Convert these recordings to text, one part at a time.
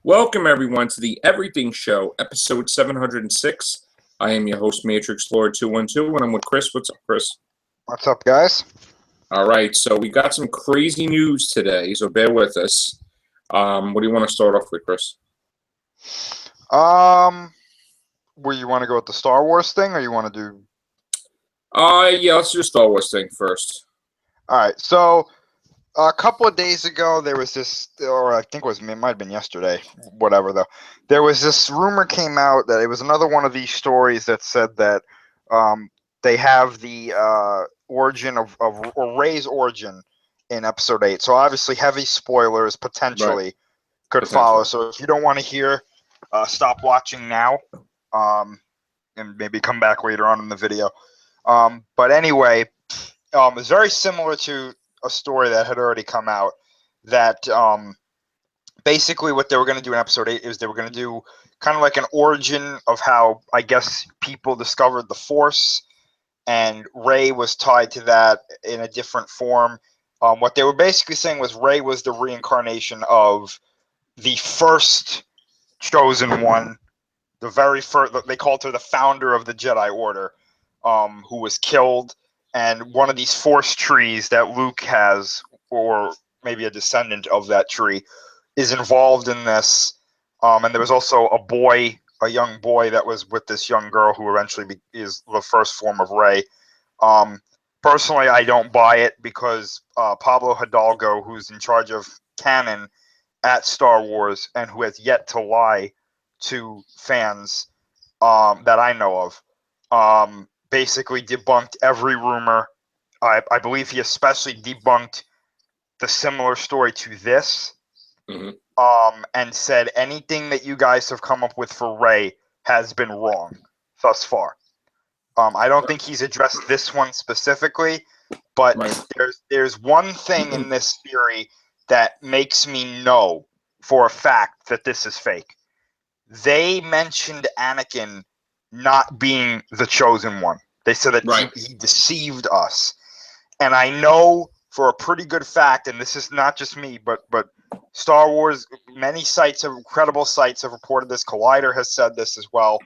Welcome, everyone, to the Everything Show, episode 706. I am your host, Matrix Lord 212, and I'm with Chris. What's up, Chris? What's up, guys? All right, so we got some crazy news today, so bear with us. What do you want to start off with, Chris? Where you want to go with the Star Wars thing, or you want to do? Yeah, let's do the Star Wars thing first. All right. So a couple of days ago, there was this, or I think it might have been yesterday, whatever. Though there was this rumor came out that it was another one of these stories that said that they have the origin of or Rey's origin in Episode 8. So obviously, heavy spoilers potentially could follow. So if you don't want to hear, stop watching now, and maybe come back later on in the video. But anyway, it's very similar to a story that had already come out that basically what they were going to do in Episode 8 is they were going to do kind of like an origin of how, I guess, people discovered the Force, and Rey was tied to that in a different form. What they were basically saying was Rey was the reincarnation of the first chosen one, the very first. They called her the founder of the Jedi Order, who was killed, and one of these Force trees that Luke has, or maybe a descendant of that tree, is involved in this. And there was also a young boy that was with this young girl who eventually is the first form of Rey. Personally, I don't buy it because Pablo Hidalgo, who's in charge of canon at Star Wars and who has yet to lie to fans that I know of, basically debunked every rumor. I believe he especially debunked the similar story to this, and said anything that you guys have come up with for Rey has been wrong thus far. I don't think he's addressed this one specifically, but there's one thing in this theory that makes me know for a fact that this is fake. They mentioned Anakin not being the chosen one. They said that he deceived us. And I know for a pretty good fact, and this is not just me, but Star Wars, many credible sites have reported this. Collider has said this as well.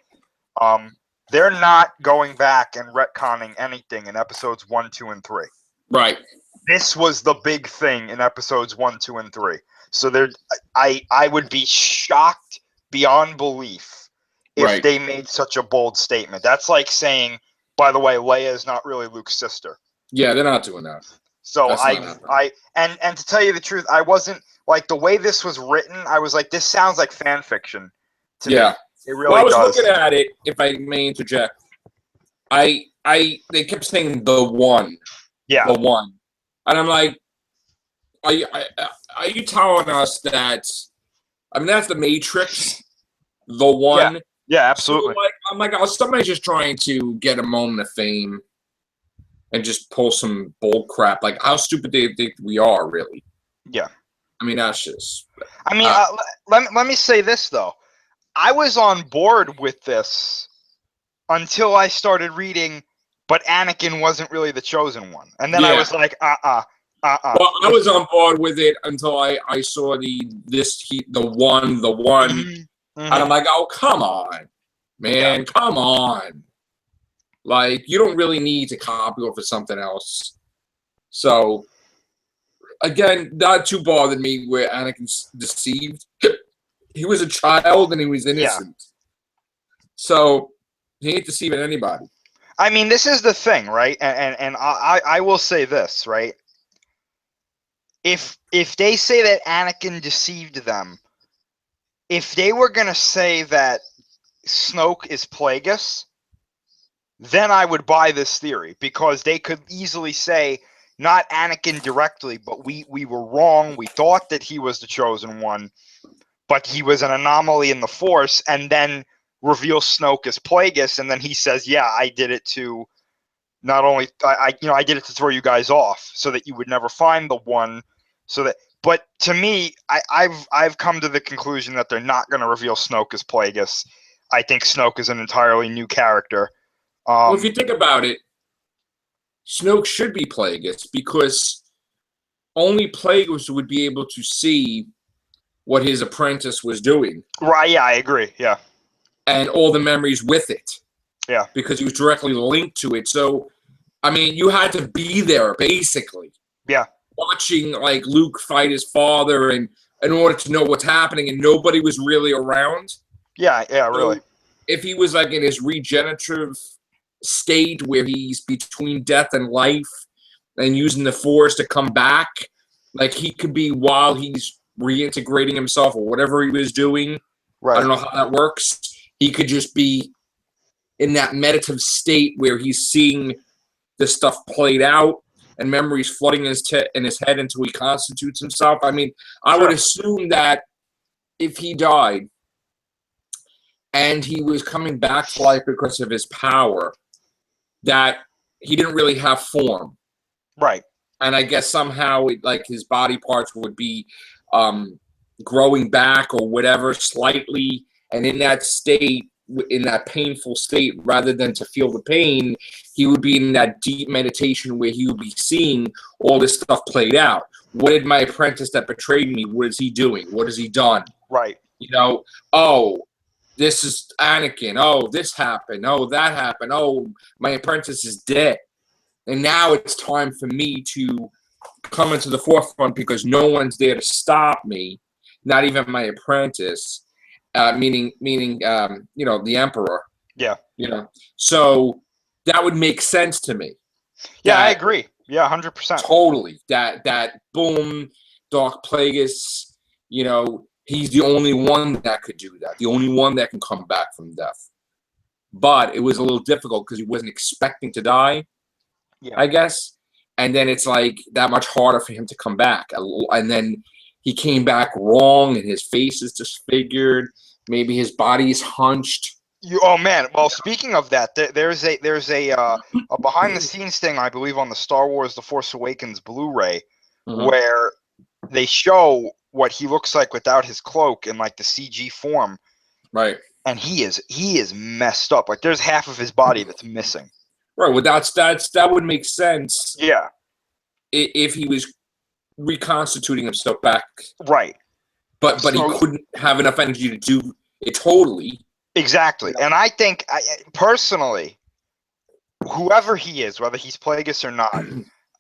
They're not going back and retconning anything in episodes 1, 2, and 3. Right. This was the big thing in episodes 1, 2, and 3. So I would be shocked beyond belief if they made such a bold statement. That's like saying, by the way, Leia is not really Luke's sister. Yeah, they're not doing that. So and to tell you the truth, I wasn't like the way this was written. I was like, this sounds like fan fiction to me. It really does. I was looking at it, if I may interject. They kept saying the one. Yeah. The one. And I'm like, are you telling us that, I mean, that's the Matrix, the one? Yeah, absolutely. So I'm like, oh, somebody's just trying to get a moment of fame and just pull some bull crap. Like, how stupid do you think we are, really? Yeah. I mean, that's just... I mean, let me say this, though. I was on board with this until I started reading, but Anakin wasn't really the chosen one. And then I was like, Well, I was on board with it until I saw the one. And I'm like, oh, come on, man, come on. Like, you don't really need to copy off of something else. So, again, not too bothered me where Anakin's deceived. He was a child and he was innocent. Yeah. So, he ain't deceiving anybody. I mean, this is the thing, right? And I will say this, right? If they say that Anakin deceived them, if they were going to say that Snoke is Plagueis, then I would buy this theory, because they could easily say, not Anakin directly, but we were wrong. We thought that he was the chosen one, but he was an anomaly in the Force, and then reveal Snoke as Plagueis, and then he says, yeah, I did it to not only I did it to throw you guys off so that you would never find the one. But to me, I've come to the conclusion that they're not going to reveal Snoke as Plagueis. I think Snoke is an entirely new character. Well, if you think about it, Snoke should be Plagueis, because only Plagueis would be able to see what his apprentice was doing. Right, yeah, I agree, yeah. And all the memories with it. Yeah. Because he was directly linked to it. So, I mean, you had to be there, basically. Yeah. Watching, like, Luke fight his father and in order to know what's happening, and nobody was really around. Yeah, really. So if he was, like, in his regenerative state where he's between death and life and using the Force to come back, like, he could be while he's reintegrating himself or whatever he was doing. Right. I don't know how that works. He could just be in that meditative state where he's seeing this stuff played out and memories flooding in his head until he constitutes himself. I mean, I would assume that if he died and he was coming back to life because of his power, that he didn't really have form. Right. And I guess somehow, like, his body parts would be growing back or whatever slightly, and in that state, in that painful state, rather than to feel the pain, he would be in that deep meditation where he would be seeing all this stuff played out. What did my apprentice that betrayed me, what is he doing? What has he done? Right. You know, oh, this is Anakin. Oh, this happened. Oh, that happened. Oh, my apprentice is dead. And now it's time for me to come into the forefront because no one's there to stop me, not even my apprentice. Meaning, you know, the Emperor. Yeah. You know, so that would make sense to me. Yeah, I agree. Yeah, 100%. Totally. That boom, Darth Plagueis. You know, he's the only one that could do that. The only one that can come back from death. But it was a little difficult because he wasn't expecting to die. Yeah. I guess. And then it's like that much harder for him to come back. And then he came back wrong, and his face is disfigured. Maybe his body is hunched. Oh man! Well, speaking of that, there's a behind the scenes thing, I believe, on the Star Wars: The Force Awakens Blu-ray, where they show what he looks like without his cloak in like the CG form. Right. And he is messed up. Like there's half of his body that's missing. Right. Well, that would make sense. Yeah. If he was reconstituting himself back. Right. But he couldn't have enough energy to do it totally. Exactly. And I think, personally, whoever he is, whether he's Plagueis or not,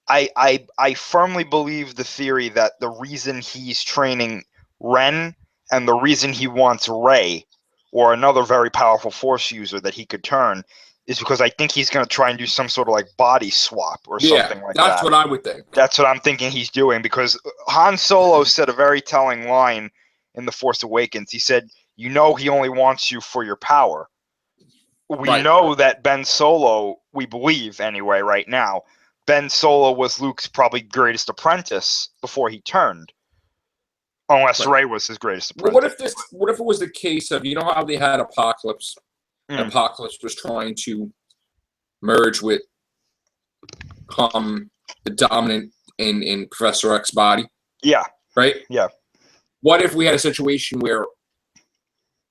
I firmly believe the theory that the reason he's training Ren and the reason he wants Rey, or another very powerful Force user that he could turn, is because I think he's going to try and do some sort of like body swap or something like that. That's what I would think. That's what I'm thinking he's doing, because Han Solo said a very telling line in The Force Awakens. He said, you know, he only wants you for your power. We know that Ben Solo, we believe anyway right now, Ben Solo was Luke's probably greatest apprentice before he turned. Unless Rey was his greatest apprentice. Well, what if it was the case of, you know how they had Apocalypse? And Apocalypse was trying to merge with the dominant in Professor X's body. Yeah. Right? Yeah. What if we had a situation where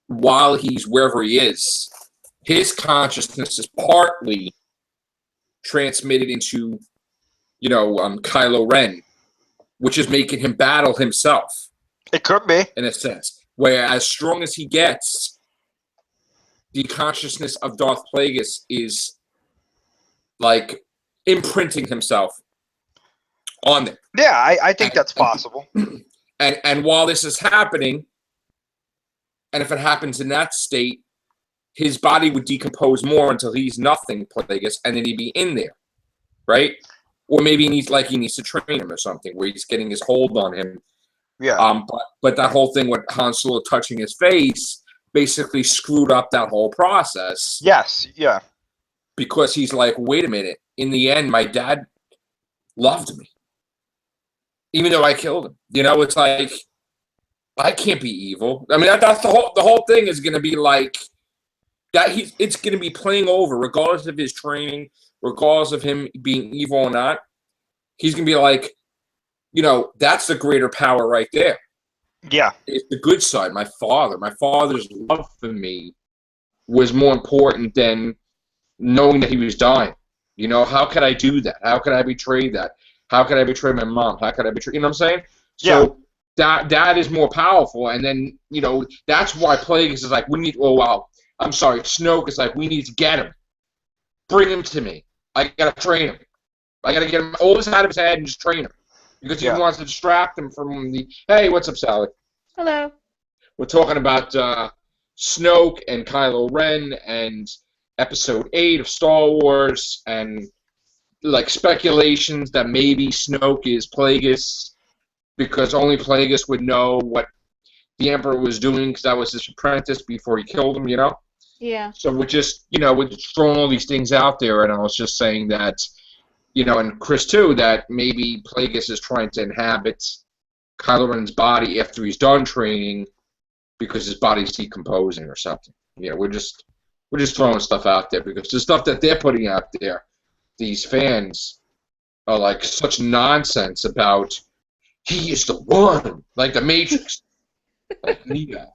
while he's wherever he is, his consciousness is partly transmitted into, you know, Kylo Ren, which is making him battle himself. It could be. In a sense. Where as strong as he gets, the consciousness of Darth Plagueis is like imprinting himself on it. Yeah, I think that's possible. And while this is happening, and if it happens in that state, his body would decompose more until he's nothing, Plagueis, and then he'd be in there, right? Or maybe he needs to train him or something, where he's getting his hold on him. Yeah. But that whole thing with Han Solo touching his face basically screwed up that whole process. Yes, yeah. Because he's like, wait a minute. In the end, my dad loved me. Even though I killed him. You know, it's like, I can't be evil. I mean, that's the whole thing is going to be like, that it's going to be playing over, regardless of his training, regardless of him being evil or not. He's going to be like, you know, that's the greater power right there. Yeah. It's the good side. My father's love for me was more important than knowing that he was dying. You know, how could I do that? How could I betray that? How could I betray my mom? How could I betray, you know what I'm saying? So that is more powerful. And then, that's why Plagueis is like, we need, oh, wow, I'm sorry, Snoke is like, we need to get him. Bring him to me. I gotta train him. I gotta get him all this out of his head and just train him. Because he wants to distract him from hey, what's up, Sally? Hello. We're talking about Snoke and Kylo Ren and Episode 8 of Star Wars and, like, speculations that maybe Snoke is Plagueis because only Plagueis would know what the Emperor was doing because that was his apprentice before he killed him, Yeah. So we're just, we're just throwing all these things out there, and I was just saying that, and Chris too, that maybe Plagueis is trying to inhabit Kylo Ren's body after he's done training because his body's decomposing or something. We're just throwing stuff out there because the stuff that they're putting out there, these fans are like such nonsense about he is the one, like the Matrix, like Neo.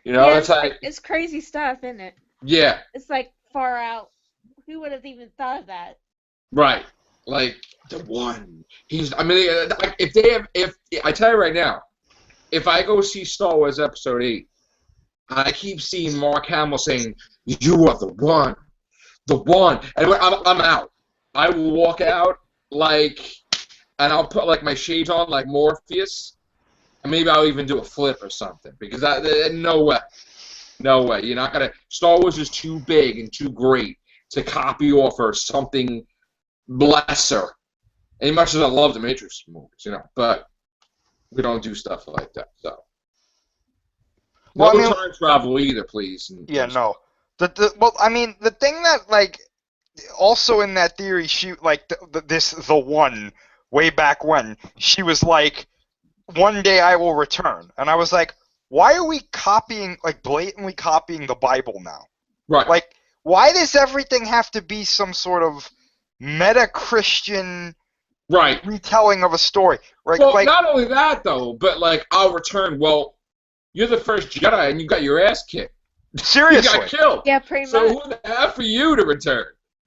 It's like it's crazy stuff, isn't it? Yeah. It's like far out. Who would have even thought of that? Right. Like the one. If I tell you right now, if I go see Star Wars Episode 8, I keep seeing Mark Hamill saying, "You are the one, and I'm out. I will walk out and I'll put my shades on like Morpheus, and maybe I'll even do a flip or something because no way. You're not gonna. Star Wars is too big and too great to copy off or something lesser. As much as I love the Matrix movies, but we don't do stuff like that. So no time travel either, please. No. The thing that also in that theory, she the one way back when she was like, one day I will return, and I was like, why are we blatantly copying the Bible now? Right. Why does everything have to be some sort of meta-Christian retelling of a story? Right. Well, not only that though, but I'll return. Well, you're the first Jedi, and you got your ass kicked. Seriously. You got killed. Yeah, pretty much. So who the F are you to return?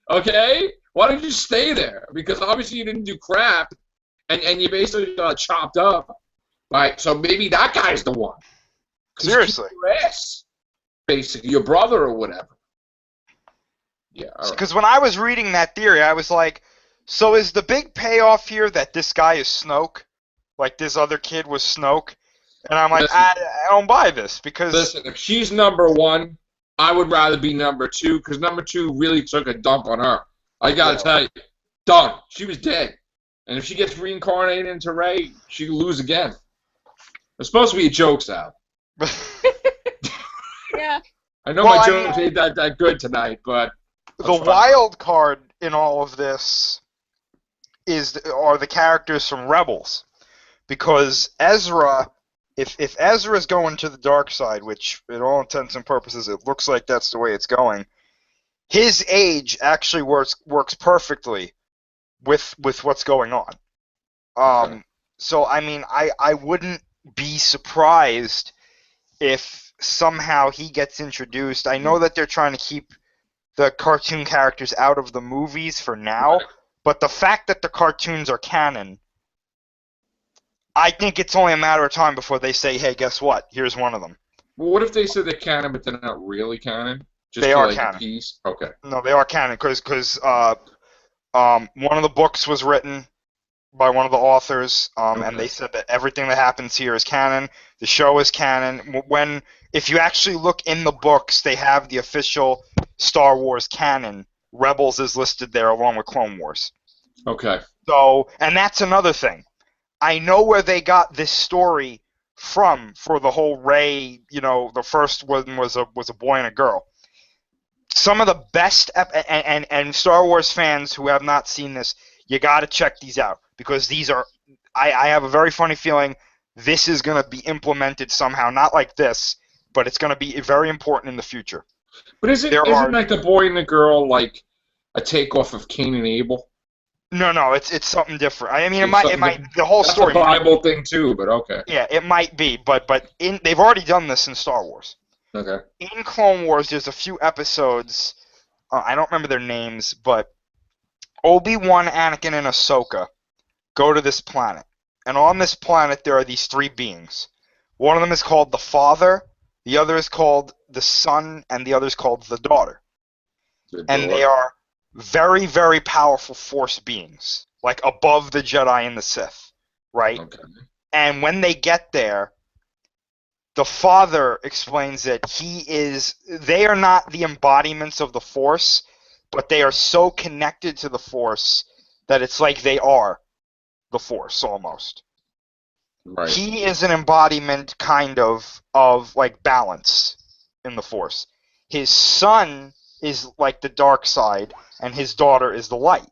Okay? Why don't you stay there? Because obviously you didn't do crap, and you basically got chopped up. Right? So maybe that guy's the one. Seriously. Your ass, basically, your brother or whatever. Yeah. Because when I was reading that theory, I was like, so is the big payoff here that this guy is Snoke? Like this other kid was Snoke? And I'm like, I don't buy this because... Listen, if she's number one, I would rather be number two because number two really took a dump on her. I gotta tell you. Done. She was dead. And if she gets reincarnated into Rey, she can lose again. It's supposed to be a joke, Sal. Yeah. I know my jokes ain't that good tonight, but... The wild card in all of this are the characters from Rebels. Because Ezra... If Ezra's going to the dark side, which in all intents and purposes it looks like that's the way it's going, his age actually works perfectly with what's going on. Okay. So I wouldn't be surprised if somehow he gets introduced. I know that they're trying to keep the cartoon characters out of the movies for now, but the fact that the cartoons are canon, I think it's only a matter of time before they say, hey, guess what? Here's one of them. Well, what if they said they're canon, but they're not really canon? They are canon. Piece? Okay. No, they are canon because one of the books was written by one of the authors, and they said that everything that happens here is canon. The show is canon. If you actually look in the books, they have the official Star Wars canon. Rebels is listed there along with Clone Wars. Okay. So, and that's another thing. I know where they got this story from for the whole Rey, the first one was a boy and a girl. Some of the best, and Star Wars fans who have not seen this, you got to check these out because these are, I have a very funny feeling this is going to be implemented somehow, not like this, but it's going to be very important in the future. But isn't the boy and the girl like a takeoff of Cain and Abel? No, it's something different. I mean, it might. The whole story. That's a Bible thing too, but okay. Yeah, it might be, but they've already done this in Star Wars. Okay. In Clone Wars, there's a few episodes. I don't remember their names, but Obi-Wan, Anakin, and Ahsoka go to this planet. And on this planet, there are these three beings. One of them is called the Father, the other is called the Son, and the other is called the Daughter. And they are very, very powerful Force beings, like above the Jedi and the Sith, right? Okay. And when they get there, the Father explains that they are not the embodiments of the Force, but they are so connected to the Force that it's like they are the Force almost. Right. He is an embodiment kind of like balance in the Force. His son is like the dark side, and his daughter is the light.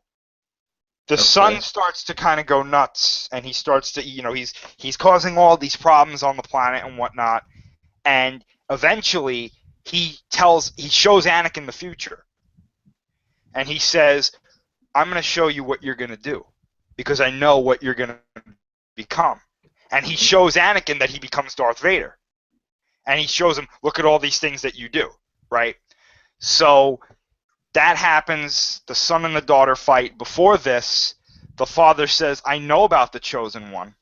The son starts to kind of go nuts, and he starts to, he's causing all these problems on the planet and whatnot. And eventually, he shows Anakin the future, and he says, "I'm going to show you what you're going to do, because I know what you're going to become." And he shows Anakin that he becomes Darth Vader, and he shows him, "Look at all these things that you do," right? So that happens. The son and the daughter fight. Before this, the father says, "I know about the Chosen One.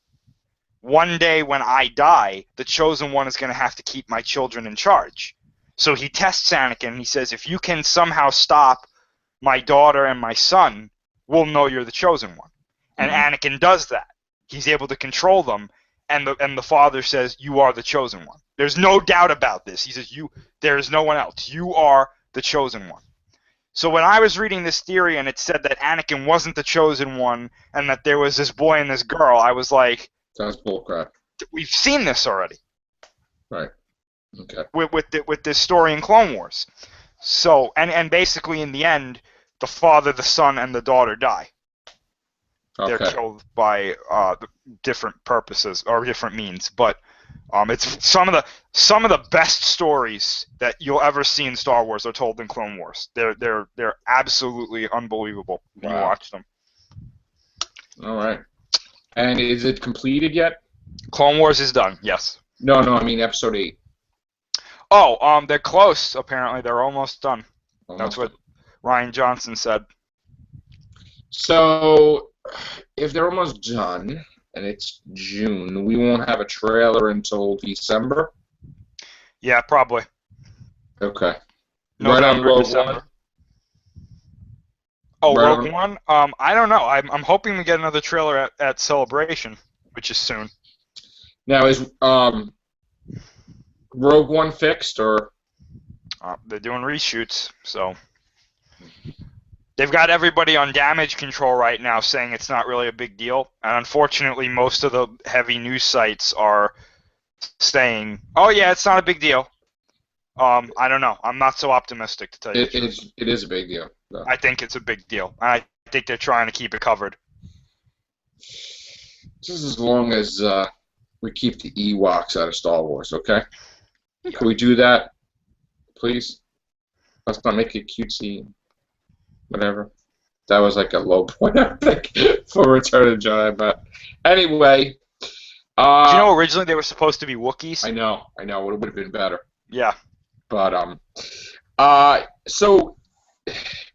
One day when I die, the Chosen One is going to have to keep my children in charge." So he tests Anakin. He says, "If you can somehow stop my daughter and my son, we'll know you're the Chosen One." And Anakin does that. He's able to control them. And the father says, "You are the Chosen One. There's no doubt about this." He says, there is no one else. You are the Chosen One. So when I was reading this theory and it said that Anakin wasn't the Chosen One and that there was this boy and this girl, I was like, that's bullcrap. We've seen this already. Right. Okay. With this story in Clone Wars. So and basically in the end, the father, the son, and the daughter die. Okay. They're killed by different purposes or different means, but it's some of the best stories that you'll ever see in Star Wars are told in Clone Wars. They're absolutely unbelievable when you watch them. All right. And is it completed yet? Clone Wars is done. Yes. No, I mean Episode 8. Oh, they're close. Apparently, they're almost done. Almost That's what Rian Johnson said. So, if they're almost done, and it's June, we won't have a trailer until December? Yeah, probably. Okay. November, right on Rogue December. One? Oh, right Rogue One? I don't know. I'm hoping we get another trailer at Celebration, which is soon. Now, is Rogue One fixed, or? They're doing reshoots, so they've got everybody on damage control right now, saying it's not really a big deal. And unfortunately, most of the heavy news sites are saying, "Oh yeah, it's not a big deal." I don't know. I'm not so optimistic, to tell you the truth. It is a big deal. Though. I think it's a big deal. I think they're trying to keep it covered. Just as long as we keep the Ewoks out of Star Wars, okay? Yeah. Can we do that, please? Let's not make it cutesy, whatever. That was like a low point, I think, for Return of the Jedi. But anyway, do you know originally they were supposed to be Wookiees? I know. It would have been better. Yeah. But so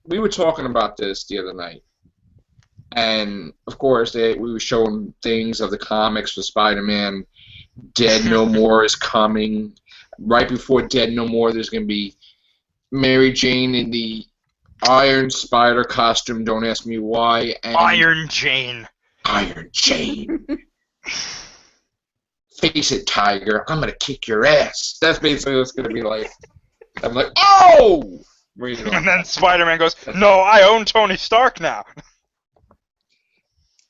we were talking about this the other night, and of course we were showing things of the comics for Spider-Man. Dead No More is coming. Right before Dead No More, there's going to be Mary Jane in the Iron Spider costume. Don't ask me why. And Iron Jane. Iron Jane. Face it, Tiger. I'm going to kick your ass. That's basically what it's going to be like. I'm like, oh! And then Spider-Man goes, "No, I own Tony Stark now."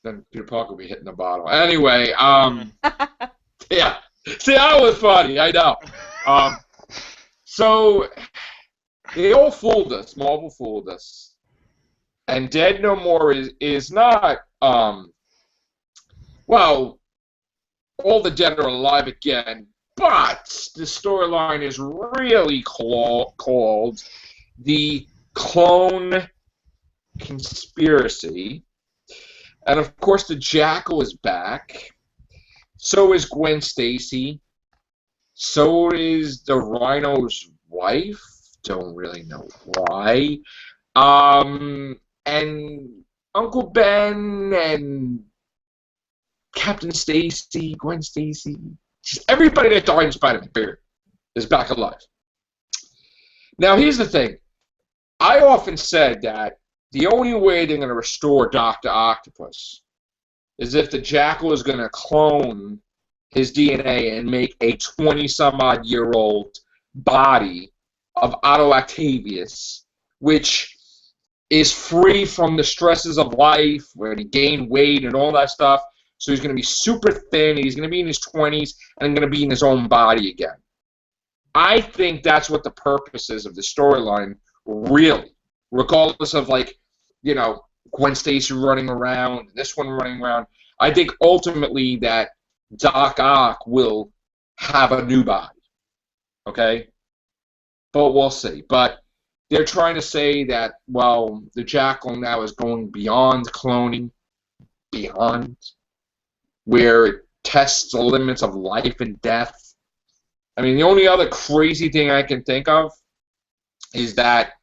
Then Peter Parker will be hitting the bottle. Anyway, yeah. See, that was funny. I know. So, they all fooled us. Marvel fooled us. And Dead No More is not, well, all the dead are alive again, but the storyline is really called The Clone Conspiracy. And of course, the Jackal is back. So is Gwen Stacy. So is the Rhino's wife. Don't really know why. And Uncle Ben and Captain Stacy, Gwen Stacy, just everybody that died in Spider-Man, period, is back alive. Now, here's the thing. I often said that the only way they're going to restore Dr. Octopus is if the Jackal is going to clone his DNA and make a 20-some-odd-year-old body of Otto Octavius, which is free from the stresses of life, where he gained weight and all that stuff. So he's going to be super thin, he's going to be in his 20s, and going to be in his own body again. I think that's what the purpose is of the storyline, really. Regardless of, like, you know, Gwen Stacy running around, this one running around. I think ultimately that Doc Ock will have a new body. Okay? But we'll see. But they're trying to say that, well, the Jackal now is going beyond cloning. Beyond. Where it tests the limits of life and death. I mean, the only other crazy thing I can think of is that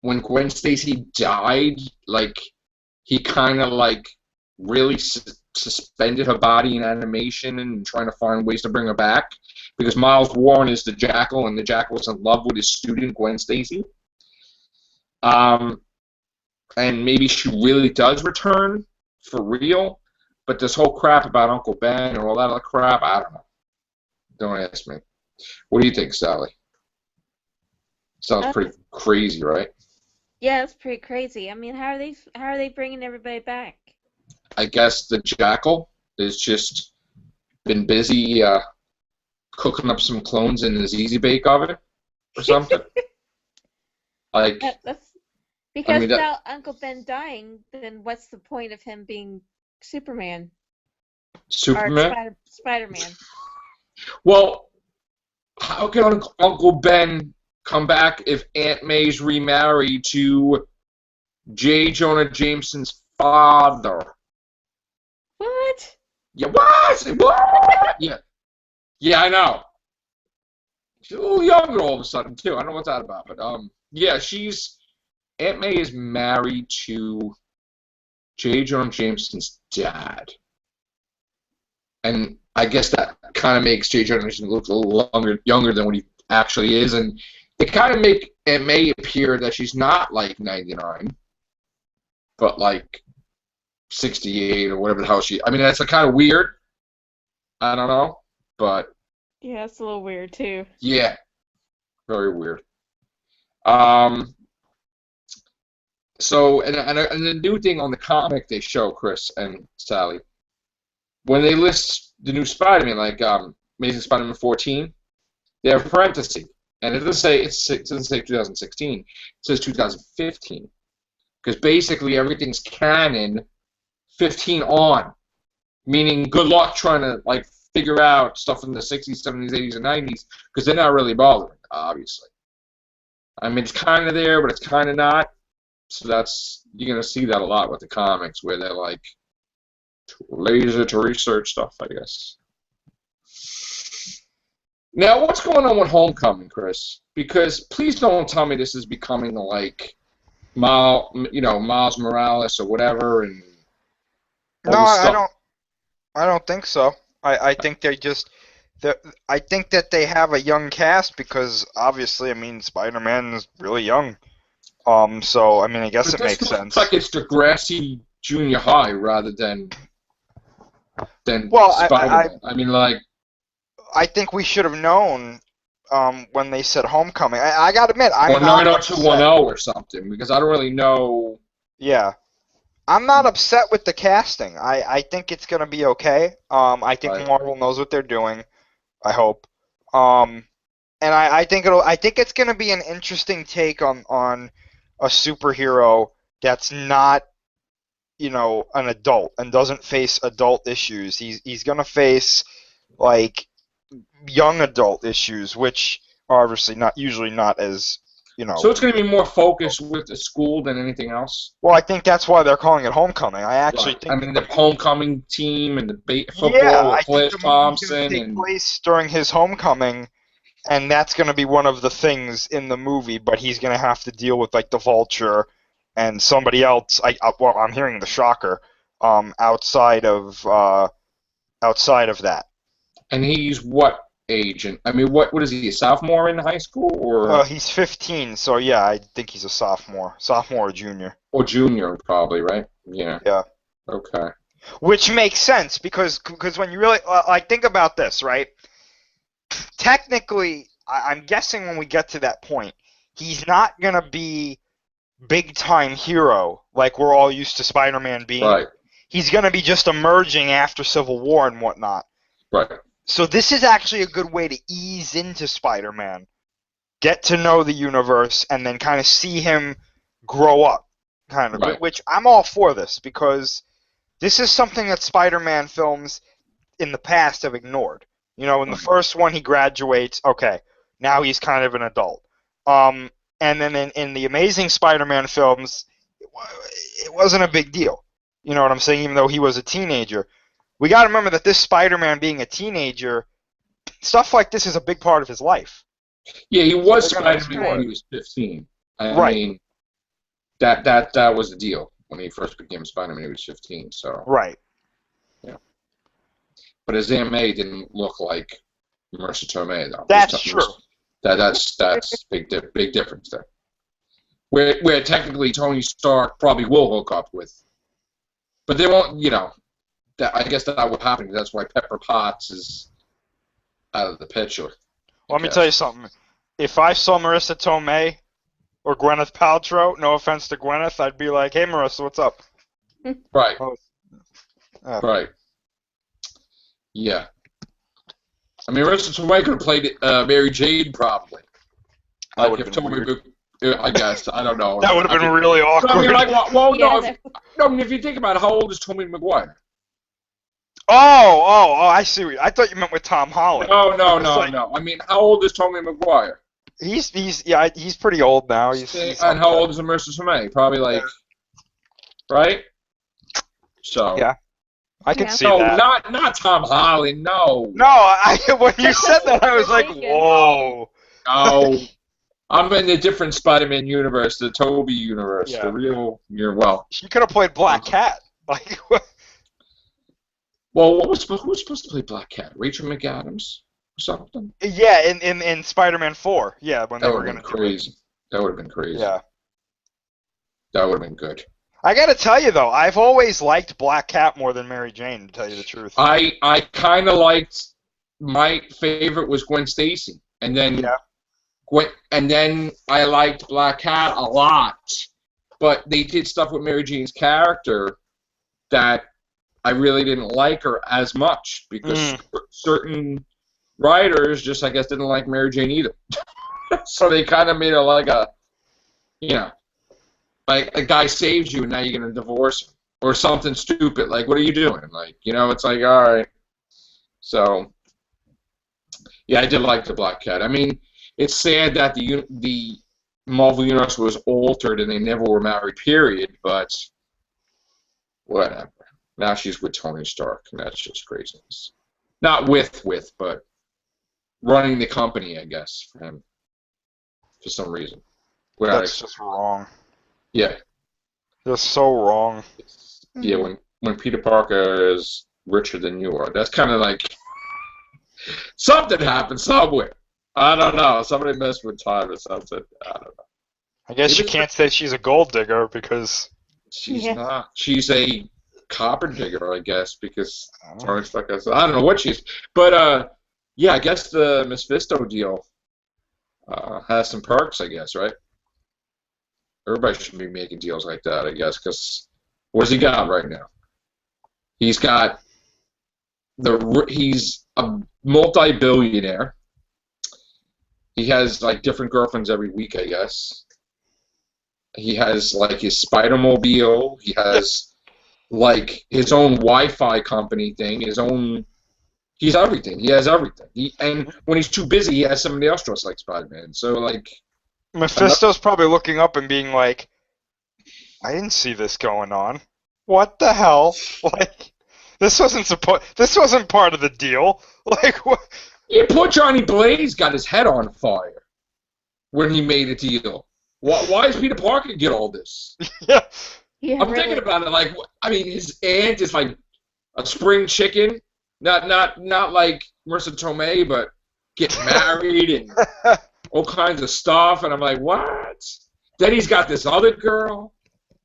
when Gwen Stacy died, like, he kind of, like, really suspended her body in animation and trying to find ways to bring her back. Because Miles Warren is the Jackal, and the Jackal is in love with his student, Gwen Stacy. And maybe she really does return for real. But this whole crap about Uncle Ben and all that other crap, I don't know. Don't ask me. What do you think, Sally? Sounds pretty crazy, right? Yeah, it's pretty crazy. I mean, how are they bringing everybody back? I guess the Jackal has just been busy cooking up some clones in his Easy Bake oven or something. Like, that's because I mean, without Uncle Ben dying, then what's the point of him being Superman? Superman? Or Spider-Man? Well, how can Uncle Ben come back if Aunt May's remarried to J. Jonah Jameson's father? What? Yeah, what? Yeah. Yeah, I know. She's a little younger all of a sudden, too. I don't know what's that about, but, yeah, Aunt May is married to J. Jonah Jameson's dad. And I guess that kind of makes J. Jonah Jameson look a little younger than what he actually is, and they kind of make Aunt May appear that she's not, like, 99, but, like, 68 or whatever the hell she... I mean, that's kind of weird. I don't know, but... Yeah, it's a little weird, too. Yeah. Very weird. So, and the new thing on the comic they show, Chris and Sally, when they list the new Spider-Man, like Amazing Spider-Man 14, they have a parenthesis. And it doesn't say 2016. It says 2015. Because basically everything's canon 15 on. Meaning good luck trying to, like, figure out stuff from the 60s, 70s, 80s, and 90s, because they're not really bothering, obviously. I mean, it's kind of there, but it's kind of not. So you're going to see that a lot with the comics, where they're, like, laser to research stuff, I guess. Now, what's going on with Homecoming, Chris? Because please don't tell me this is becoming, like, Miles Morales or whatever, and no, I don't think so. I think I think that they have a young cast because obviously, I mean, Spider-Man is really young. So I mean, I guess it makes sense. It's like it's Degrassi Junior High rather than well, Spider-Man. I mean, like, I think we should have known when they said Homecoming. I gotta admit, I'm or not 90210 or something, because I don't really know. Yeah. I'm not upset with the casting. I think it's going to be okay. I think Marvel knows what they're doing. I hope. And I think it's going to be an interesting take on a superhero that's not, an adult and doesn't face adult issues. He's going to face, like, young adult issues, which are obviously usually not as, So it's going to be more focused with the school than anything else? Well, I think that's why they're calling it Homecoming. I actually think... I mean, the homecoming team and the football with Flash Thompson. It's going to take place during his homecoming, and that's going to be one of the things in the movie, but he's going to have to deal with, like, the Vulture and somebody else. I'm hearing the Shocker outside of outside of that. And he's what age? And I mean, what is he? A sophomore in high school, or He's 15, so yeah, I think he's a sophomore or junior. or junior, probably, right? Yeah. Yeah. Okay. Which makes sense because when you really like think about this, right? Technically, I'm guessing when we get to that point, he's not gonna be big time hero like we're all used to Spider-Man being. Right. He's gonna be just emerging after Civil War and whatnot. Right. So this is actually a good way to ease into Spider-Man, get to know the universe, and then kind of see him grow up, kind of. Right. Which I'm all for this because this is something that Spider-Man films in the past have ignored. You know, in the first one he graduates, okay, now he's kind of an adult. And then in the Amazing Spider-Man films, it wasn't a big deal. You know what I'm saying? Even though he was a teenager. We got to remember that this Spider-Man being a teenager, stuff like this is a big part of his life. Yeah, he was So they're gonna Spider-Man when he was 15. I Right. mean, that was the deal. When he first became Spider-Man, he was 15, so. Right. Yeah. But his Aunt May didn't look like Marissa Tomei, though. That's true. That's big difference there. Where technically Tony Stark probably will hook up with, but they won't. You know, I guess that would happen. That's why Pepper Potts is out of the picture. Let me tell you something. If I saw Marissa Tomei or Gwyneth Paltrow, no offense to Gwyneth, I'd be like, "Hey, Marissa, what's up?" Right. Oh. Right. Yeah. I mean, Marissa Tomei could have played Mary Jane probably. That Like would if have been Tomei, weird. I guess I don't know. That would have been really awkward. I mean, like, well, Yeah, no. I mean, if you think about it, how old is Tommy Maguire? Oh, I see. I thought you meant with Tom Holland. No. I mean, how old is Tommy Maguire? He's pretty old now. He's And how old is Marissa Tomei? Probably like, right? So. Yeah. I can Yeah. see No, that. not Tom Holland. No. No, when you said that, I was like, whoa. No. I'm in a different Spider-Man universe, the Toby universe, Yeah. the real. Well. She could have played Black Cat. Like, Well, who was supposed to play Black Cat? Rachel McAdams or something? yeah, in Spider-Man 4. Yeah, when they That were would have gonna been do it. crazy. That would have been crazy. Yeah. That would have been good. I gotta tell you though, I've always liked Black Cat more than Mary Jane, to tell you the truth. I kind of liked. My favorite was Gwen Stacy, and then I liked Black Cat a lot. But they did stuff with Mary Jane's character that I really didn't like her as much because certain writers just, I guess, didn't like Mary Jane either. So they kind of made her like a, you know, like a guy saves you and now you're going to divorce him. Or something stupid. Like, what are you doing? Like, you know, it's like, all right. So, yeah, I did like the Black Cat. I mean, it's sad that the Marvel Universe was altered and they never were married, period, but whatever. Now she's with Tony Stark, and that's just craziness. Not with, but running the company, I guess, for him. For some reason. That's just wrong. Yeah. That's so wrong. Yeah, when Peter Parker is richer than you are. That's kind of like something happened somewhere. I don't know. Somebody messed with time or something. I don't know. I guess you can't say she's a gold digger because she's not. She's a copper digger, I guess, because Tony Stark has. I don't know what she's. But yeah, I guess the Mephisto deal has some perks, I guess, right? Everybody should be making deals like that, I guess, because what's he got right now? He's got he's a multi-billionaire. He has like different girlfriends every week, I guess. He has like his Spider-Mobile. He has like his own Wi-Fi company thing. His own. He's everything. He has everything. And when he's too busy, he has somebody else dressed like Spider-Man. So like. Mephisto's probably looking up and being like, I didn't see this going on. What the hell? Like, this wasn't part of the deal. Like, what? Yeah, poor Johnny Blaze got his head on fire when he made a deal. Why does Peter Parker get all this? Yeah, I'm thinking about it like, I mean, his aunt is like a spring chicken, Not like Marissa Tomei, but get married and all kinds of stuff. And I'm like, what? Then he's got this other girl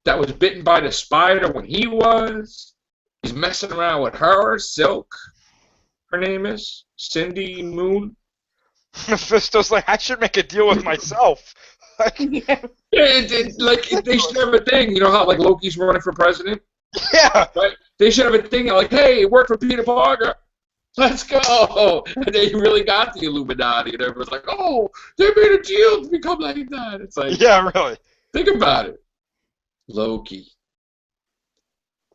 that was bitten by the spider when he was. He's messing around with her, Silk. Her name is Cindy Moon. Mephisto's like, I should make a deal with myself. Yeah. Like they should have a thing. You know how like Loki's running for president? Yeah. Right? They should have a thing like, hey, it worked for Peter Parker. Let's go. And they really got the Illuminati, and everyone's like, oh, they made a deal to become like that. It's like, Yeah, really. think about it. Loki.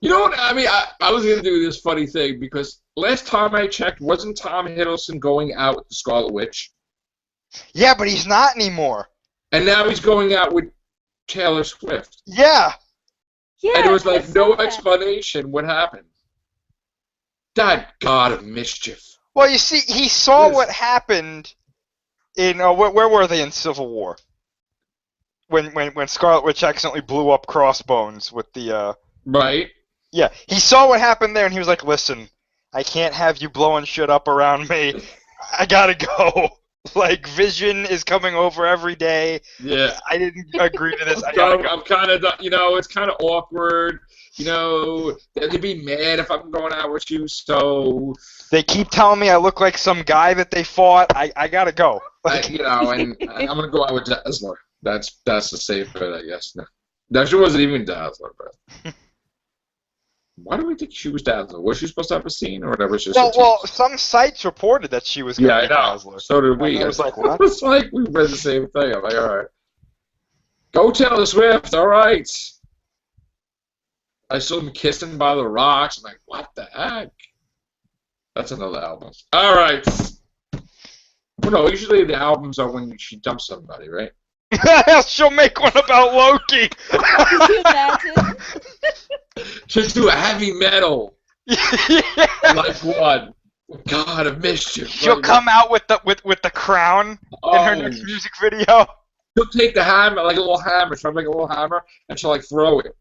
You know what? I mean, I was going to do this funny thing because last time I checked, wasn't Tom Hiddleston going out with the Scarlet Witch? Yeah, but he's not anymore. And now he's going out with Taylor Swift. Yeah. Yeah. And there was I like saw no that. explanation what happened. That god of mischief. Well, you see, he saw Yes. what happened in where were they in Civil War? When Scarlet Witch accidentally blew up Crossbones with the Right? Yeah, he saw what happened there, and he was like, listen, I can't have you blowing shit up around me. I gotta go. Like, Vision is coming over every day. Yeah. I didn't agree to this. I gotta So go. I'm kind of, it's kind of awkward. They'd be mad if I'm going out with you, so, They keep telling me I look like some guy that they fought. I gotta go. Like, and I'm going to go out with Dazzler. That's the safe bet, I guess. No, she wasn't even Dazzler, but. Why do we think she was Dazzler? Was she supposed to have a scene or whatever? It's just well, some sites reported that she was yeah, gonna I be know. Dazzler. So did we. I was like, what? It's like we read the same thing. I'm like, all right. Go Taylor Swift, all right. I saw them kissing by the rocks. I'm like, what the heck? That's another album. All right. Well, no, usually the albums are when she dumps somebody, right? She'll make one about Loki. Could you imagine? Just do a heavy metal. Yeah. Like what? God of mischief. She'll come out with the crown in her next music video. She'll take the hammer, like a little hammer. She'll make a little hammer, and she'll like throw it.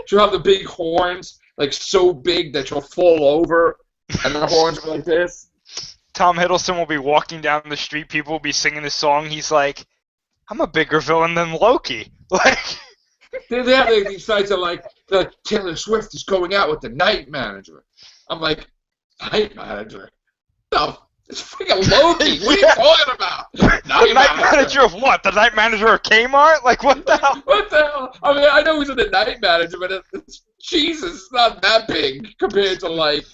She'll have the big horns, like so big that she'll fall over, and the horns are like this. Tom Hiddleston will be walking down the street. People will be singing this song. He's like, "I'm a bigger villain than Loki." Like, They have like, these sites that like Taylor Swift is going out with the night manager. I'm like, night manager? No, it's freaking Loki. What are you talking about? the night manager of what? The night manager of Kmart? Like, what the hell? What the hell? I mean, I know he's the night manager, but it's Jesus, it's not that big compared to like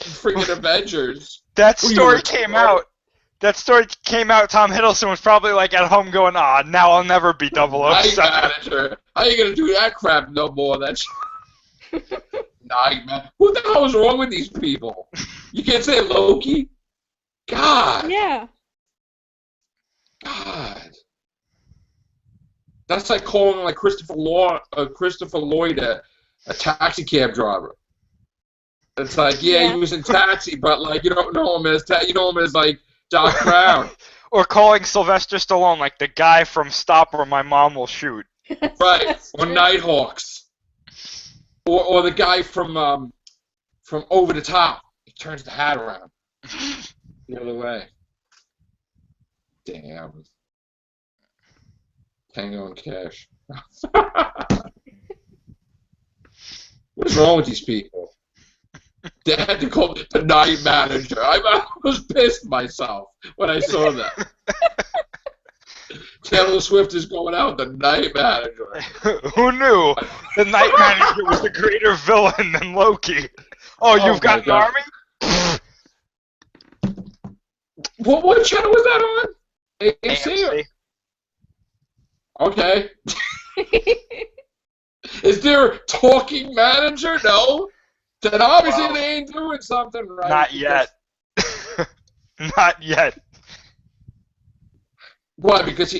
freaking Avengers. That Who you story were- came out. That story came out. Tom Hiddleston was probably like at home going, "Ah, now I'll never be Night 007." manager. How you gonna do that crap no more? That's night man. What the hell is wrong with these people? You can't say Loki. God. Yeah. God. That's like calling like Christopher Lloyd a taxi cab driver. It's like, yeah, he was in Taxi, but like you don't know him as you know him as like Doc Brown. Or calling Sylvester Stallone like the guy from Stop or My Mom Will Shoot. Right. Or Nighthawks. Or the guy from Over the Top. He turns the hat around. The other way. Damn. Tango and Cash. What's wrong with these people? They had to call the night manager. I was pissed myself when I saw that. Taylor Swift is going out with the night manager. Who knew the night manager was a greater villain than Loki? Oh, you've got an God. army? What channel was that on? AMC? AMC. Okay. Is there a talking manager? No. Then obviously Well, they ain't doing something right. Not yet. Not yet. Why? Because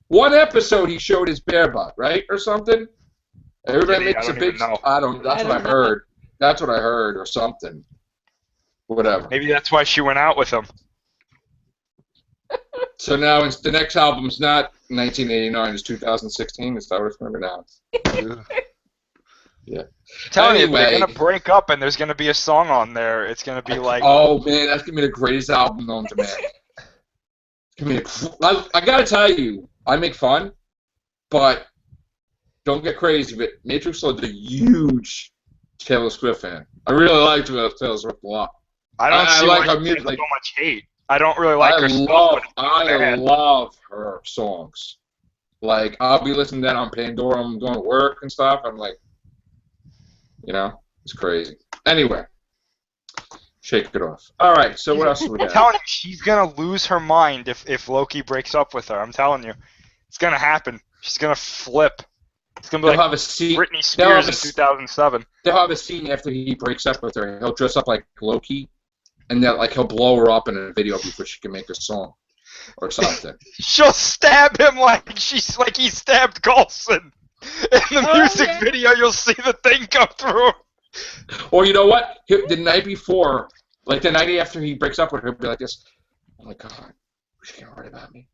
one episode he showed his bare butt, right, or something. Everybody Did he? makes I a don't big. even know. I don't. That's I what I don't know. heard. That's what I heard, or something. Whatever. Maybe that's why she went out with him. So now the next album's not 1989. It's 2016. Is that what it's going to be now? I'm telling you, Anyway. they're gonna break up, and there's gonna be a song on there. It's gonna be like, oh man, that's gonna be the greatest album known to man. I gotta tell you, I make fun, but don't get crazy. But Matrix was a huge Taylor Swift fan. I really like Taylor Swift a lot. I don't see like why her music. so much hate. I don't really like her stuff. I love her songs. Like, I'll be listening to that on Pandora. I'm going to work and stuff. I'm like, it's crazy. Anyway, shake it off. All right, so what else do we have? I'm telling you, she's going to lose her mind if Loki breaks up with her. I'm telling you. It's going to happen. She's going to flip. It's going to be like Britney Spears in 2007. They'll have a scene after he breaks up with her. He'll dress up like Loki, and then he'll blow her up in a video before she can make a song or something. She'll stab him like he stabbed Coulson. In the music video, you'll see the thing come through. Or you know what? The night before, like the night after he breaks up with her, he'll be like this. Oh my God, who's gonna write about me?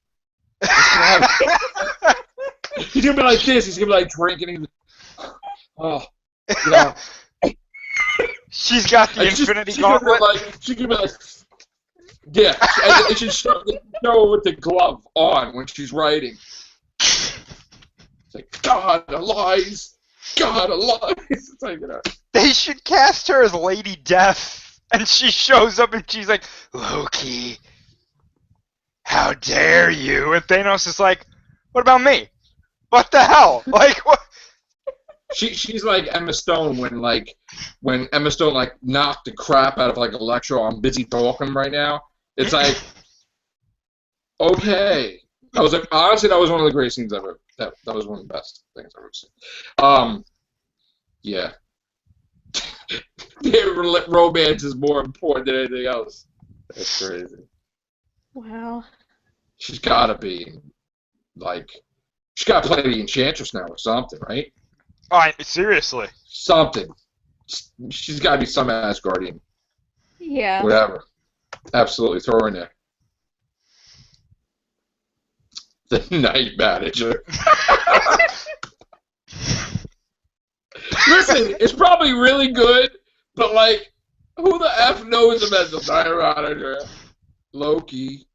He's gonna be like this. He's gonna be like drinking. She's got the Infinity Gauntlet. She's gonna be like, yeah. And she show with the glove on when she's writing. It's like God alive, God alive. It's like, They should cast her as Lady Death, and she shows up and she's like, Loki, how dare you? And Thanos is like, what about me? What the hell? Like what? She's like Emma Stone when Emma Stone knocked the crap out of Electro. I'm busy talking right now. It's like, okay. I was like, honestly, that was one of the greatest scenes ever. That was one of the best things I've ever seen. Yeah. Their romance is more important than anything else. That's crazy. Wow. She's got to be she's got to play the Enchantress now or something, right? Seriously. Something. She's got to be some Asgardian. Yeah. Whatever. Absolutely. Throw her in there. The Night Manager. Listen, it's probably really good, but who the F knows him as the Night Manager? Loki.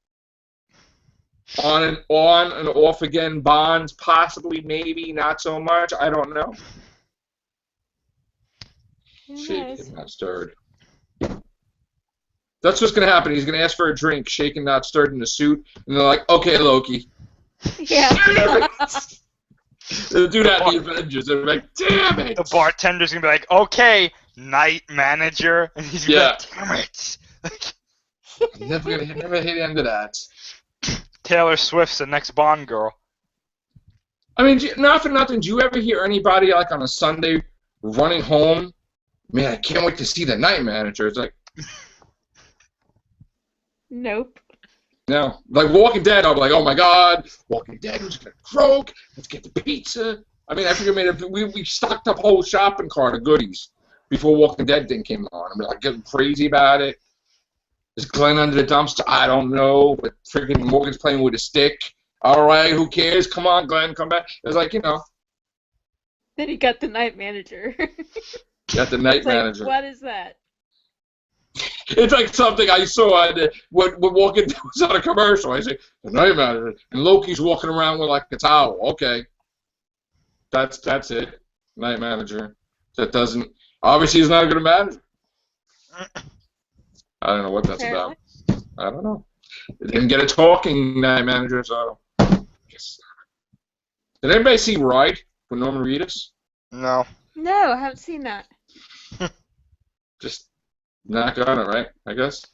On and off again, Bonds, possibly, maybe, not so much. I don't know. Shaken, not stirred. That's what's going to happen. He's going to ask for a drink, shaken, not stirred in the suit, and they're like, okay, Loki. Yeah. They'll do that in the Avengers. They're like, damn it. The bartender's going to be like, okay, Night Manager. And he's going to be like, damn it. Never hit the end of that. Taylor Swift's the next Bond girl. I mean, not for nothing. Do you ever hear anybody on a Sunday running home? Man, I can't wait to see the Night Manager. It's like, nope. No, Walking Dead. I'm like, oh my God, Walking Dead was gonna croak. Let's get the pizza. I mean, I figured we stocked up a whole shopping cart of goodies before Walking Dead thing came on. I'm getting crazy about it. Is Glenn under the dumpster? I don't know, but freaking Morgan's playing with a stick. All right, who cares? Come on, Glenn, come back. It's Then he got the Night Manager. Got the Night Manager. What is that? It's like something I saw when Walking Dead was on a commercial. I say, the Night Manager. And Loki's walking around with a towel. Okay. That's it. Night Manager. That doesn't... Obviously, he's not a good manager. I don't know what that's about. I don't know. They didn't get a talking Night Manager, so... Did anybody see Ride with Norman Reedus? No. No, I haven't seen that. Just not gonna, right? I guess.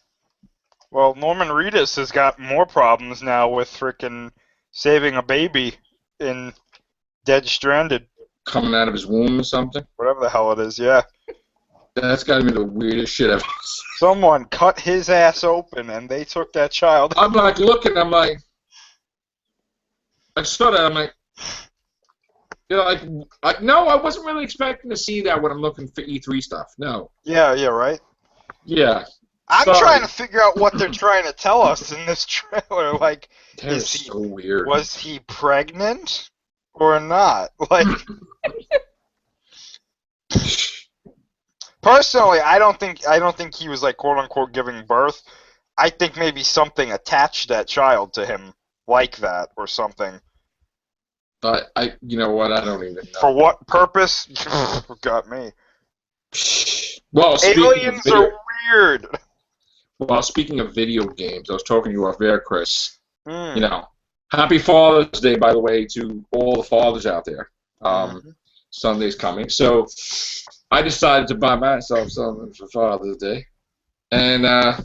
Well, Norman Reedus has got more problems now with frickin' saving a baby in Dead Stranded. Coming out of his womb or something? Whatever the hell it is, yeah. That's gotta be the weirdest shit I've ever seen. Someone cut his ass open and they took that child. I'm looking, I saw that, I'm like, no, I wasn't really expecting to see that when I'm looking for E3 stuff. No. Yeah, right? Yeah. I'm trying to figure out what they're trying to tell us in this trailer. That is so weird. Was he pregnant or not? Personally, I don't think he was like quote unquote giving birth. I think maybe something attached that child to him like that or something. But you know what? I don't even know. For what purpose? Got me. Well, Aliens are weird. Well, speaking of video games, I was talking to you off air, Chris. Mm. You know, happy Father's Day, by the way, to all the fathers out there. Sunday's coming, so I decided to buy myself something for Father's Day, and I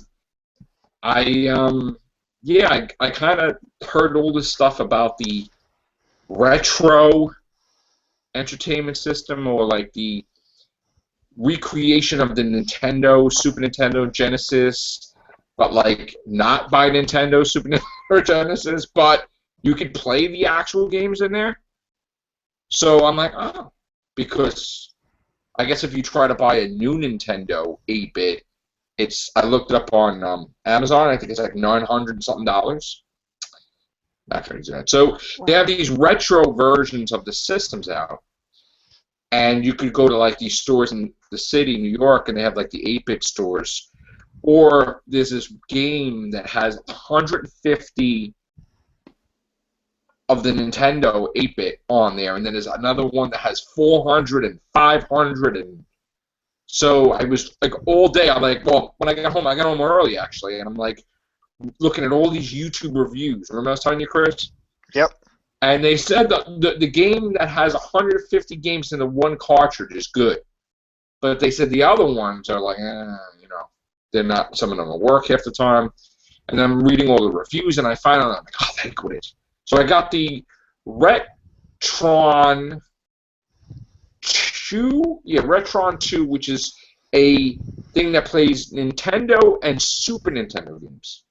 kind of heard all this stuff about the retro entertainment system, or like the recreation of the Nintendo, Super Nintendo, Genesis, but like not by Nintendo, Super Nintendo, or Genesis, but you could play the actual games in there. So I'm like, oh, because I guess if you try to buy a new Nintendo 8-bit, I looked it up on Amazon. I think it's like $900 something. Not crazy that. So they have these retro versions of the systems out, and you could go to like these stores in the city, New York, and they have like the 8-bit stores. Or there's this game that has 150 of the Nintendo 8-bit on there, and then there's another one that has 400 and 500, and so I was like all day. I'm like, well, when I got home early actually, and I'm like looking at all these YouTube reviews. Remember I was telling you, Chris? Yep. And they said the game that has 150 games in the one cartridge is good, but they said the other ones are like, they're not. Some of them will work half the time. And I'm reading all the reviews, and I find out I'm like, oh, thank goodness. So I got the Retron 2, Retron 2, which is a thing that plays Nintendo and Super Nintendo games.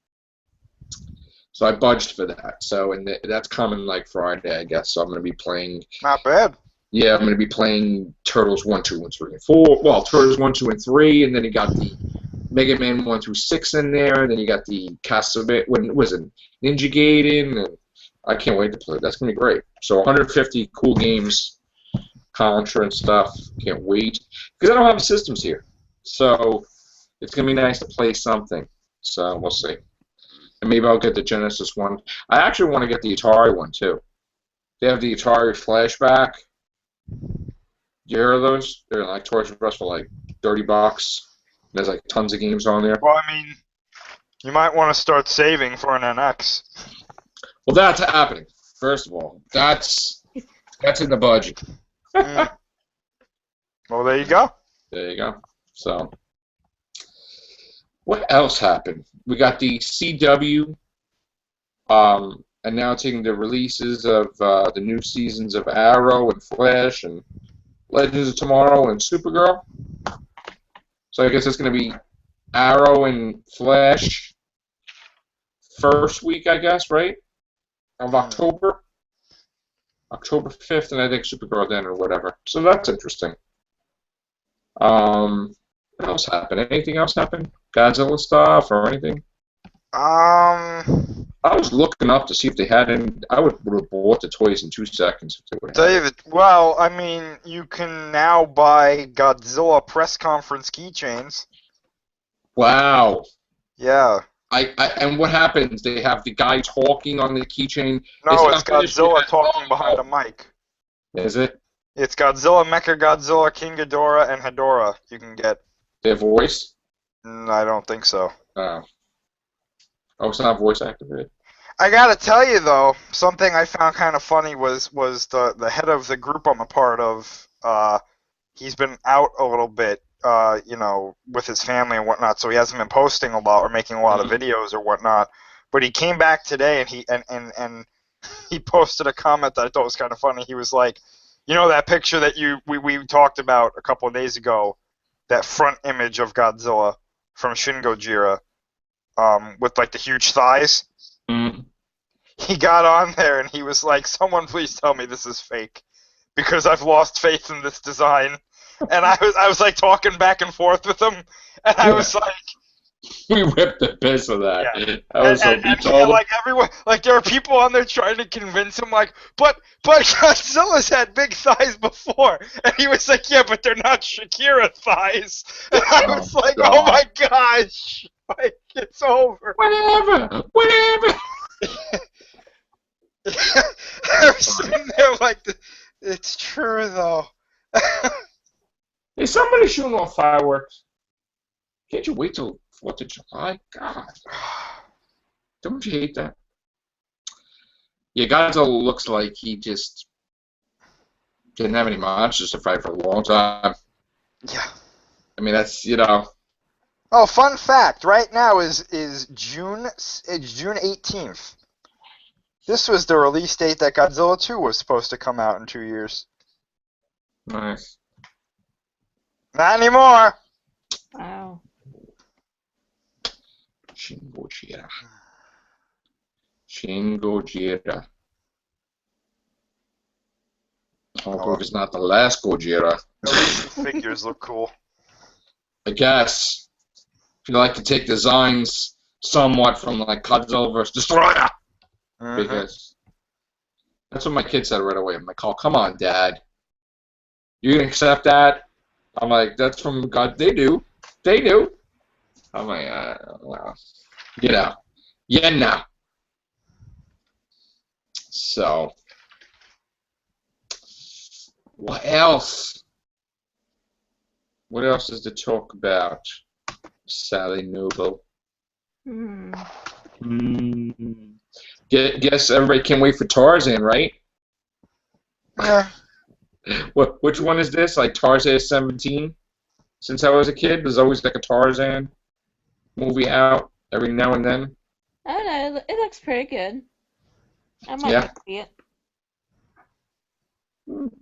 So I budged for that. So that's coming like Friday, I guess. So I'm going to be playing. Not bad. Yeah, I'm going to be playing Turtles 1, 2, and 3, and 4. Well, Turtles 1, 2, and 3, and then you got the Mega Man 1 through 6 in there. And then you got the Ninja Gaiden, and I can't wait to play. That's going to be great. So 150 cool games, Contra and stuff. Can't wait. Because I don't have systems here. So it's going to be nice to play something. So we'll see. And maybe I'll get the Genesis one. I actually want to get the Atari one, too. They have the Atari Flashback. You hear of those? They're like Toys R Us for like $30. There's like tons of games on there. Well, I mean, you might want to start saving for an NX. Well, that's happening. First of all, that's in the budget. Well, there you go. There you go. So, what else happened? We got the CW announcing the releases of the new seasons of Arrow and Flash and Legends of Tomorrow and Supergirl. So I guess it's going to be Arrow and Flash first week, I guess, right? Of October. October 5th, and I think Supergirl then or whatever. So that's interesting. What else happened? Anything else happen? Godzilla stuff or anything? I was looking up to see if they had any. I would have bought the toys in 2 seconds if they would have. David, well, I mean, you can now buy Godzilla press conference keychains. Wow. Yeah. And what happens? They have the guy talking on the keychain. No, it's Godzilla talking behind a mic. Is it? It's Godzilla, Mechagodzilla, King Ghidorah, and Hedorah you can get. Their voice? I don't think so. Oh, it's not voice activated? I gotta tell you, though, something I found kind of funny was the head of the group I'm a part of, he's been out a little bit, with his family and whatnot, so he hasn't been posting a lot or making a lot of videos or whatnot. But he came back today and he posted a comment that I thought was kind of funny. He was like, you know that picture that we talked about a couple of days ago, that front image of Godzilla from Shin Gojira, with like the huge thighs? Mm. He got on there and he was like, someone please tell me this is fake, because I've lost faith in this design. And I was like talking back and forth with him, and I was like, We ripped the piss of that. Yeah. That was so And like everyone, like there are people on there trying to convince him, like, but Godzilla's had big thighs before, and he was like, yeah, but they're not Shakira thighs. And I was like, God. oh my gosh, like it's over. Whatever. I was sitting there like, it's true though. Is somebody shooting off fireworks? Can't you wait till 4th of July? God. Don't you hate that? Yeah, Godzilla looks like he just didn't have any monsters to fight for a long time. Yeah. I mean, that's, you know. Oh, fun fact! Right now is June 18th. This was the release date that Godzilla 2 was supposed to come out in 2 years. Nice. Not anymore. Wow. Shin Gojira. Hope it's not the last Gojira. At least the figures look cool. I guess. If you like to take designs somewhat from like Godzilla vs. Destroyer. Because that's what my kid said right away. I'm like, oh, come on, Dad. You gonna accept that? I'm like, that's from God. They do. I'm like, well, you know. Yeah, no. So, what else? What else is to talk about, Sally Noble? Guess everybody can't wait for Tarzan, right? Yeah. Which one is this? Like Tarzan 17? Since I was a kid, there's always like a Tarzan movie out every now and then. I don't know. It looks pretty good. I might Yeah. see it.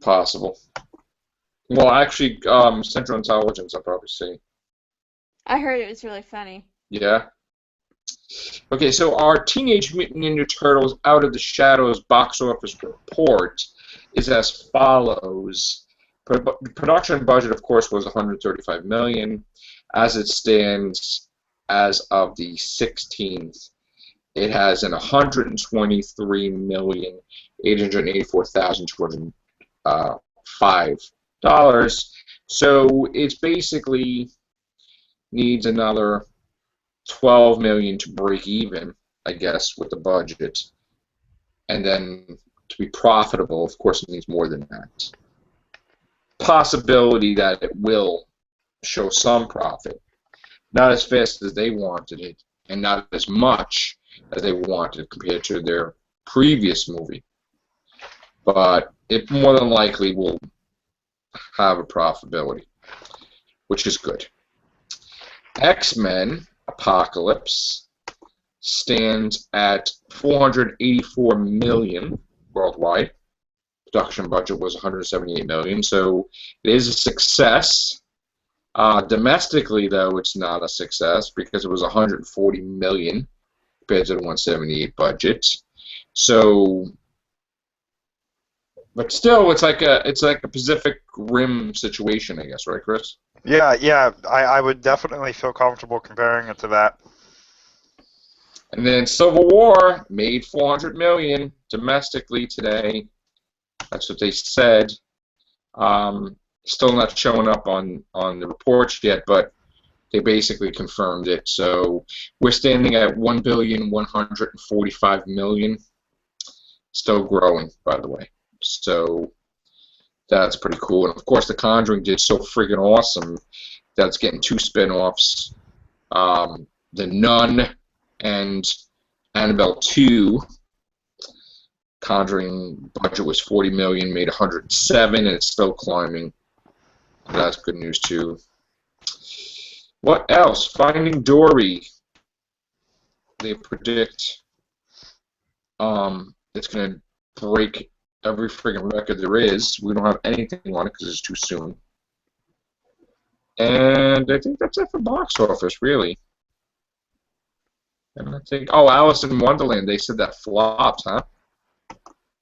Possible. Well, actually, Central Intelligence I'll probably see. I heard it was really funny. Yeah. Okay, so our Teenage Mutant Ninja Turtles Out of the Shadows box office report is as follows. Production budget, of course, was $135 million. As it stands as of the 16th, it has an $123,884,205. So it's basically needs another $12 million to break even, I guess, with the budget. And then to be profitable, of course, it needs more than that. Possibility that it will show some profit. Not as fast as they wanted it, and not as much as they wanted compared to their previous movie. But it more than likely will have a profitability, which is good. X-Men Apocalypse stands at $484 million worldwide. Production budget was $178 million, so it is a success. Domestically, though, it's not a success because it was $140 million compared to the $178 budget. So, but still, it's like a Pacific Rim situation, I guess, right, Chris? Yeah, I would definitely feel comfortable comparing it to that. And then Civil War made $400 million domestically today. That's what they said. Still not showing up on the reports yet, but they basically confirmed it. So we're standing at $1,145,000,000. Still growing, by the way. So that's pretty cool. And of course, The Conjuring did so freaking awesome that it's getting 2 spin-offs. The Nun and Annabelle 2. Conjuring budget was $40 million, made $107, and it's still climbing. That's good news too. What else? Finding Dory. They predict it's going to break every friggin' record there is. We don't have anything on it because it's too soon. And I think that's it for box office, really. And I think, Alice in Wonderland, they said that flopped, huh?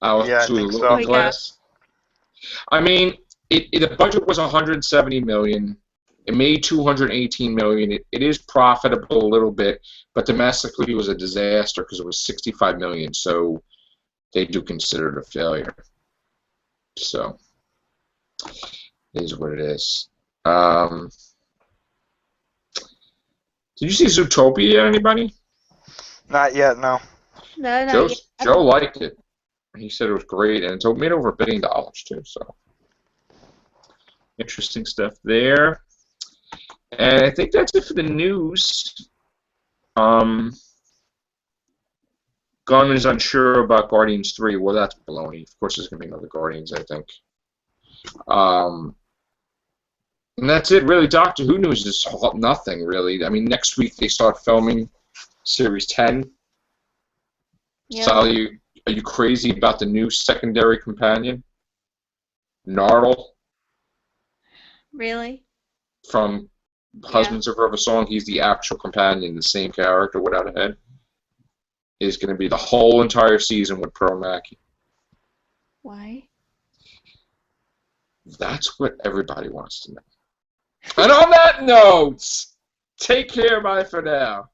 Yeah, I think so. Glass. I mean, the budget was $170 million. It made $218 million. It is profitable a little bit, but domestically it was a disaster because it was $65 million. So they do consider it a failure. So it is what it is. Did you see Zootopia yet, anybody? Not yet, no. No, not yet. Joe liked it. He said it was great, and it made over $1 billion too. So interesting stuff there. And I think that's it for the news. Gunn is unsure about Guardians 3. Well, that's baloney. Of course, there's going to be another Guardians, I think. And that's it, really. Doctor Who news is nothing, really. I mean, next week they start filming Series 10. Yeah. Sally, are you crazy about the new secondary companion? Nardole? Really? From Husbands of Forever Song. He's the actual companion, the same character without a head. Is going to be the whole entire season with Pearl Mackie. Why? That's what everybody wants to know. And on that note, take care, bye for now.